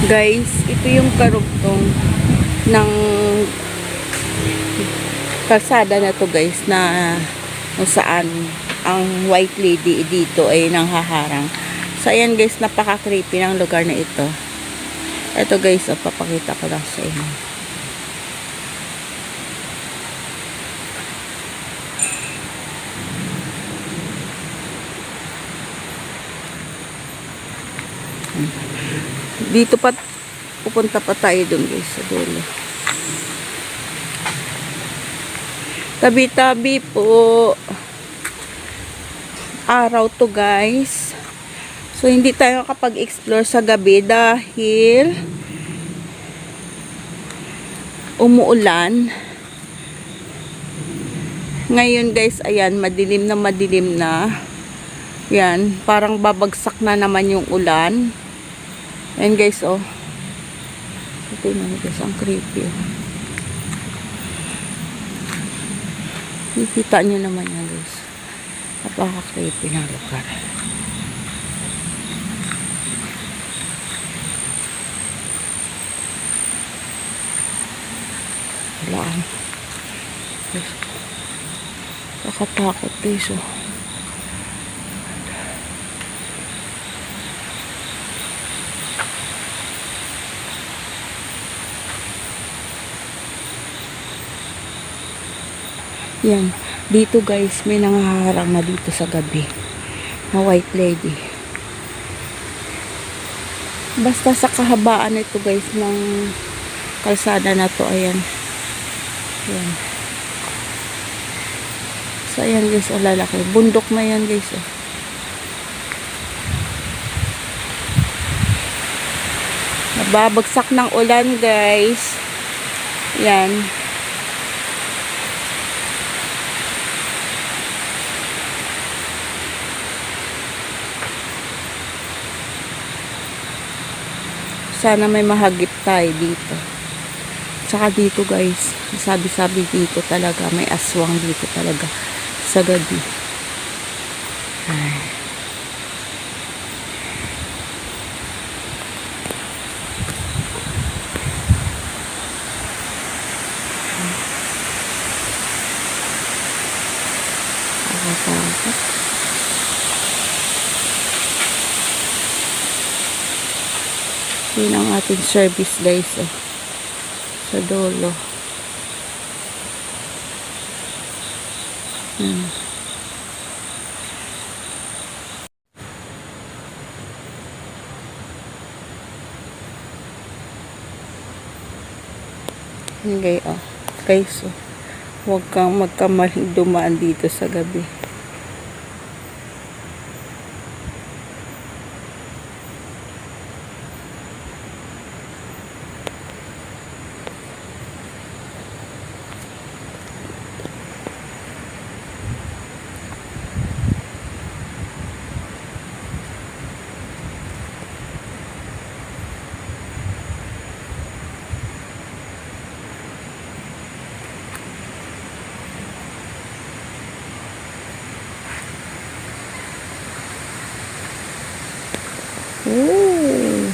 Guys, ito yung karugtong ng kalsada na to guys, na kung saan ang white lady dito ay nanghaharang. So ayan guys, napaka-creepy ng lugar na ito. Ito guys, papakita ko lang sa inyo. Dito pa pupunta pa tayo dun guys sa dulo. Tabi-tabi po. Araw to guys. So hindi tayo kapag-explore sa gabi dahil umuulan. Ngayon guys, ayan, madilim na. Yan, parang babagsak na naman yung ulan. Ayan guys, oh. Ito na guys, ang creepy. Nakikita nyo naman yan guys. Napaka-creepy ng lugar. Wala. Nakatakot guys, oh. Yan. Dito guys, may nangaharang na dito sa gabi. Na white lady. Basta sa kahabaan ito guys ng kalsada na to, ayan. Ayan. So ayan guys, oh, lalaki. Bundok na yan guys, oh. Nababagsak ng ulan guys. Yan. Sana may mahagip tayo dito. Tsaka dito guys, sabi-sabi dito talaga, may aswang dito talaga sa gabi. Ay. Nakakatakot. Yun ang ating service guys, oh. Sa dulo. Okay, oh. Guys, oh. Huwag kang magkamaling dumaan dito sa gabi. Oh,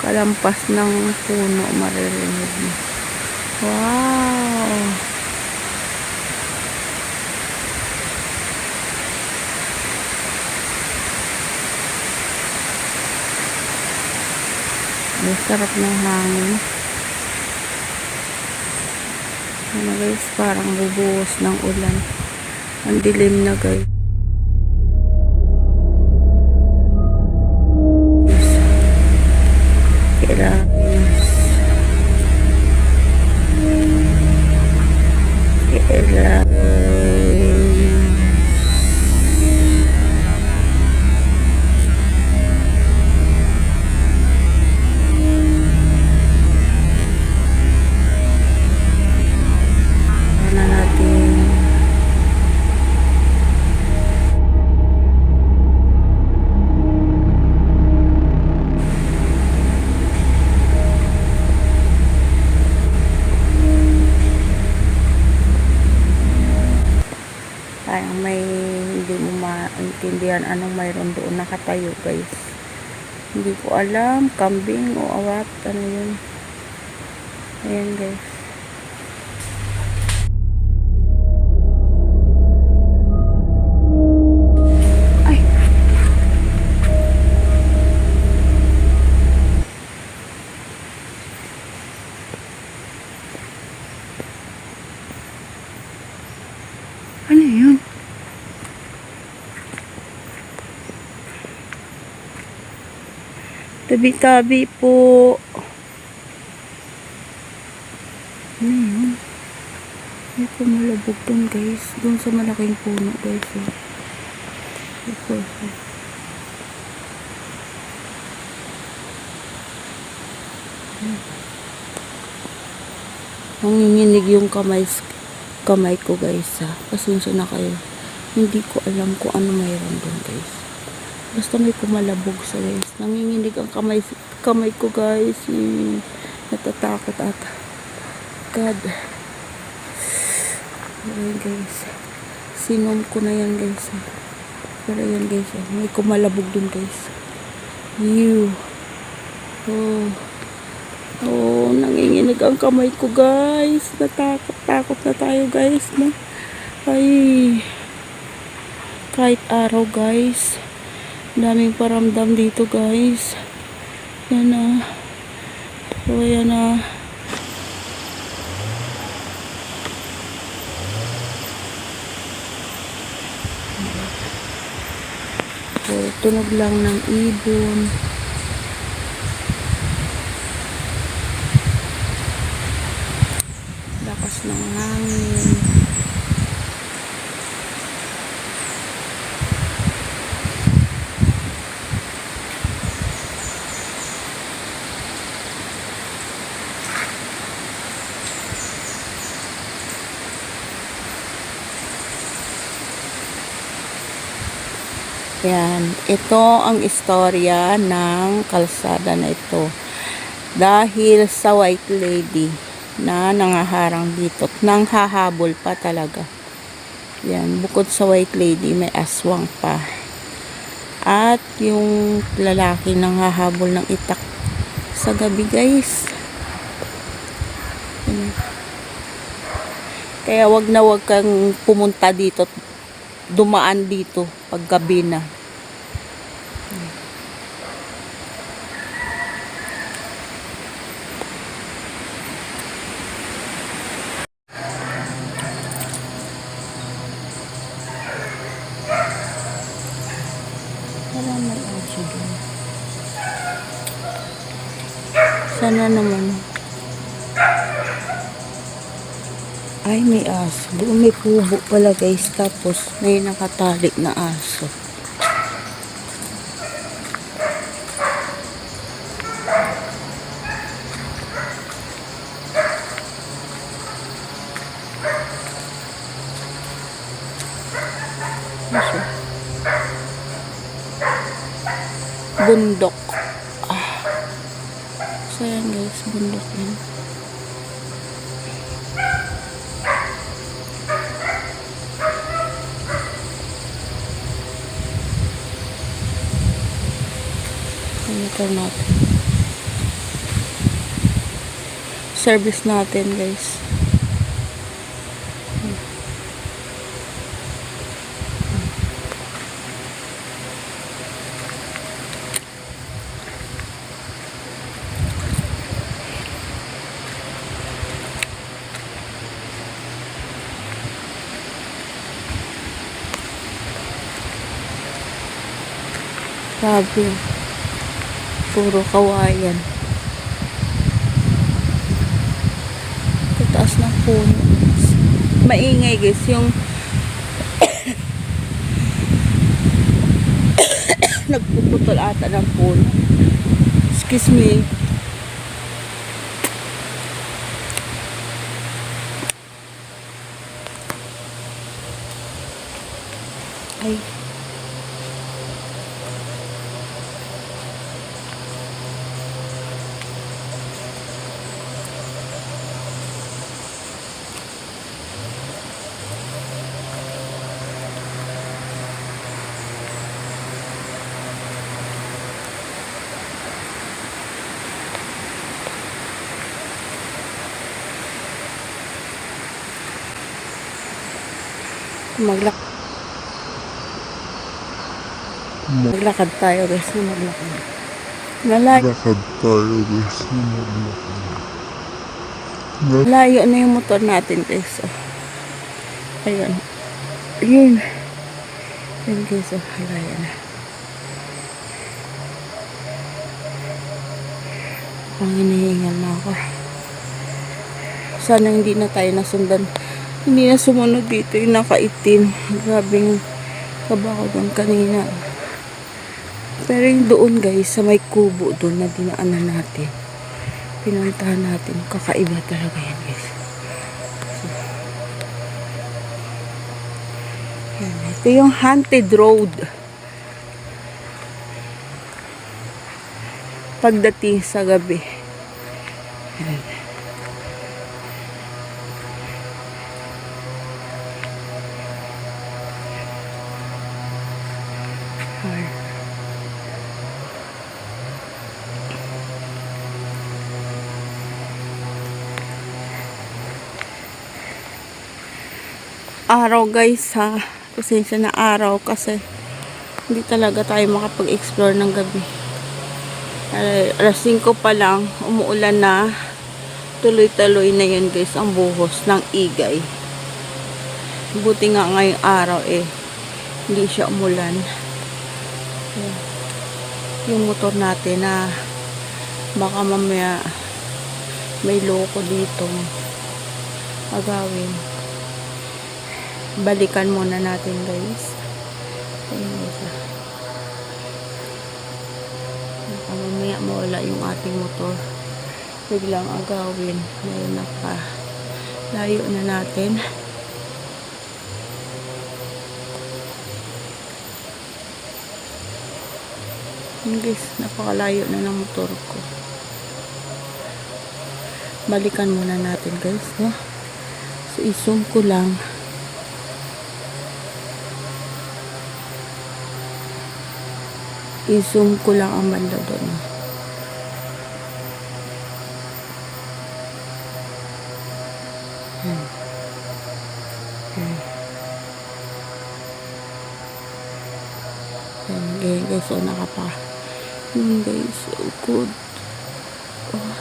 kalampas ng puno maririnig mo. Wow. Ang sarap ng hangin. Ano guys, parang bubuhos ng ulan. Ang dilim na guys. Parang may hindi mo maintindihan anong mayroon doon nakatayo guys Hindi ko alam, kambing o awat, ano yun. Ayan guys. Ay! Ano yun? Tabi-tabi po. Ano yun? May pumalabog dun guys. Dun sa malaking puno guys. Ito. Nanginginig yung kamay ko guys ha. Pasensya na kayo. Hindi ko alam kung ano mayroon dun guys. Basta may kumalabog sa guys. Nanginginig ang kamay ko guys. Natatakot ata. God. Ayan guys. Sinom ko na yan guys. Pero yan guys. May kumalabog dun guys. Ew. Oh, nanginginig ang kamay ko guys. Natakot na tayo guys. No? Ay. Kahit araw guys. Daming paramdam dito guys. Yan na. So yan na. So, tunog lang ng ibon. Lakas ng hangin. Yan, ito ang istorya ng kalsada na ito. Dahil sa white lady na nangaharang dito, nang hahabol pa talaga. Yan, bukod sa white lady, may aswang pa. At yung lalaki nang hahabol ng itak sa gabi guys. Yan. Kaya wag kang pumunta dito, dumaan dito pag gabi na. Wala may aso doon. Sana naman. Ay, may aso. Doon may kubo pala guys. Tapos may nakatali na aso. Aso. Bundok. So yan guys, bundok yan. Ito natin. Service natin guys. Grabe. Puro kawayan. Tataas ng puno. Maingay guys yung nagpuputol ata ng puno. Excuse me. Ay. Maglakad tayo guys. Nalayo. Lakad tayo guys. Layo na yung motor natin guys. Oh. Ayun. Ayun. Ayun guys. Oh. Layo na. Ang hinihingal na ako. Sana hindi na tayo nasundan. Hindi na sumunod dito yung nakaitim. Grabing kaba ko doon kanina. Pero yung doon guys, sa may kubo doon na dinaanan natin. Pinuntahan natin. Kakaiba talaga yan guys. So, yan. Ito yung haunted road. Pagdating sa gabi. Yan. Araw guys ha, pasensya na araw kasi hindi talaga tayo makapag-explore ng gabi. Alas 5 pa lang, umuulan na, tuloy-tuloy na yun guys ang buhos ng Igay. Buti nga ngayong araw hindi siya umulan. Yung motor natin na baka mamaya may loko dito agawin. Balikan muna natin guys. Ayun guys. Mamaya mawala yung ating motor. Biglang agawin. Ngayon layo na natin. Ayun guys, napakalayo na ng motor ko. Balikan muna natin guys, no? So i-zoom ko lang. I-zoom ko lang ang banda doon. Yan guys, so nakapa. Guys, so good. Oh.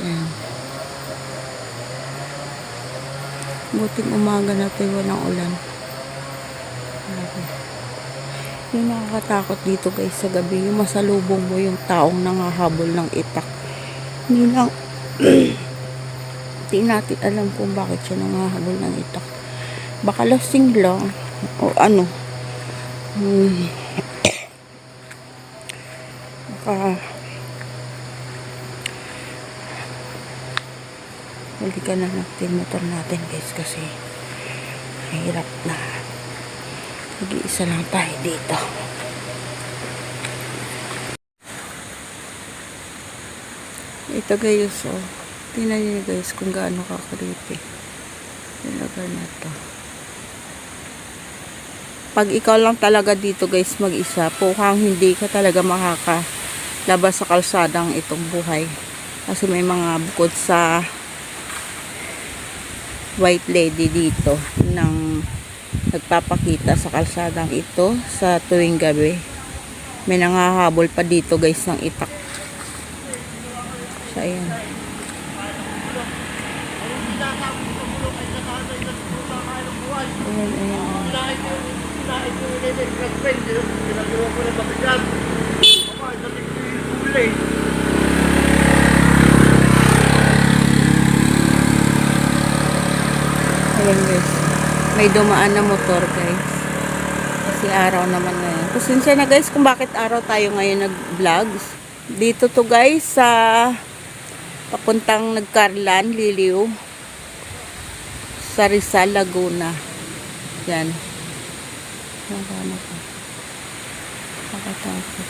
Yan. Buting umaga na tayo walang ulan. Yung nakakatakot dito guys sa gabi, yung masalubong mo yung taong nangahabol ng itak. Hindi lang hindi natin alam kung bakit siya nangahabol ng itak. Baka lasing lang o ano. Baka balikan na natin motor natin guys kasi hirap na. Nag-iisa lang tayo dito. Ito guys, oh. Tingnan niyo guys kung gaano ka-creepy yung lugar na to. Pag ikaw lang talaga dito guys mag-isa, mukhang hindi ka talaga makakalabas sa kalsadang itong buhay. Kasi may mga bukod sa white lady dito ng nagpapakita sa kalsadang ito sa tuwing gabi. May nangahabol pa dito guys ng itak. So ayan. Ayan guys, may dumaan na motor guys kasi araw naman ngayon. Pasensya na guys kung bakit araw tayo ngayon nag-vlogs. Dito to guys sa papuntang Nagcarlan, Liliw sa Rizal, Laguna. Yan. Nakatakot.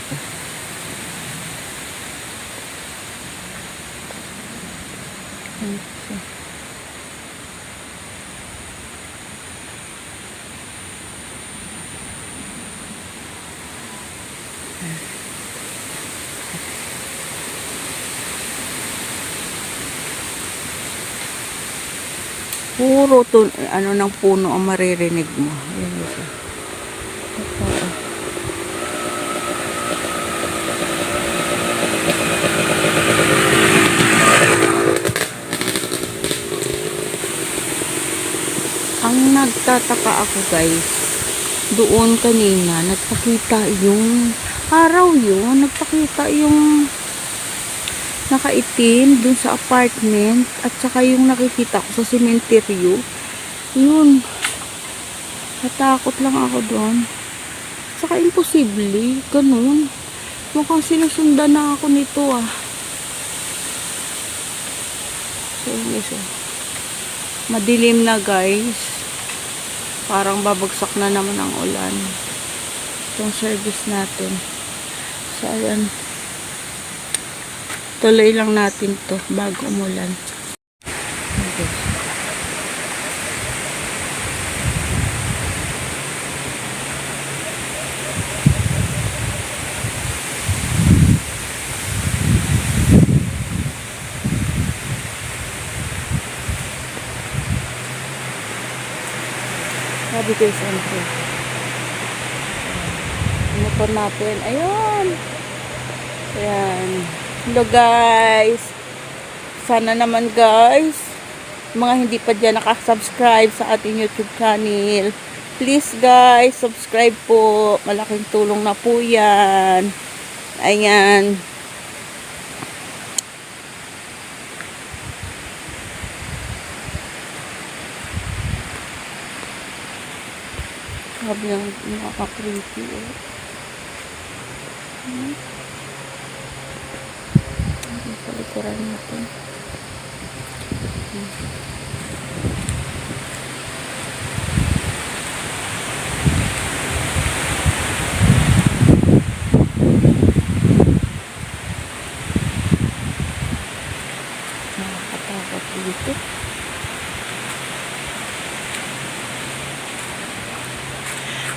Puro to, ano ng puno ang maririnig mo. Ayan guys. Ito, oh. Ang nagtataka ako guys, doon kanina, nagpakita yung araw yun, nagpakita yung nakaitim dun sa apartment at saka yung nakikita ko sa sementeryo. Yun, natakot lang ako doon. Saka imposible, ganun. Mukhang sinusundan na ako nito ah. So, guys, madilim na guys. Parang babagsak na naman ang ulan. Itong service natin. So, ayan. Tuloy lang natin to bago umulan. Okay. Sabi ko sa ano. Motor natin. Ayun. Ayan. Hello guys. Sana naman guys, mga hindi pa dyan nakasubscribe sa ating YouTube channel, please guys, subscribe po. Malaking tulong na po yan. Ayan. Sabi yung nakaka-creepy sa likuran natin. Nakakatakot dito.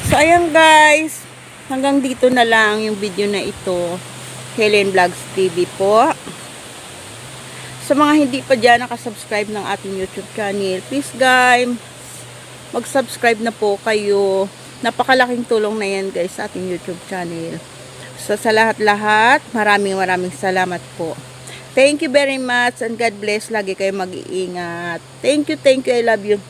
So ayan guys, hanggang dito na lang yung video na ito. Helen Vlogs TV po. Sa mga hindi pa dyan nakasubscribe ng ating YouTube channel, please guys, mag-subscribe na po kayo. Napakalaking tulong na yan guys sa ating YouTube channel. So sa lahat-lahat, maraming salamat po. Thank you very much and God bless. Lagi kayo mag-iingat. Thank you, I love you.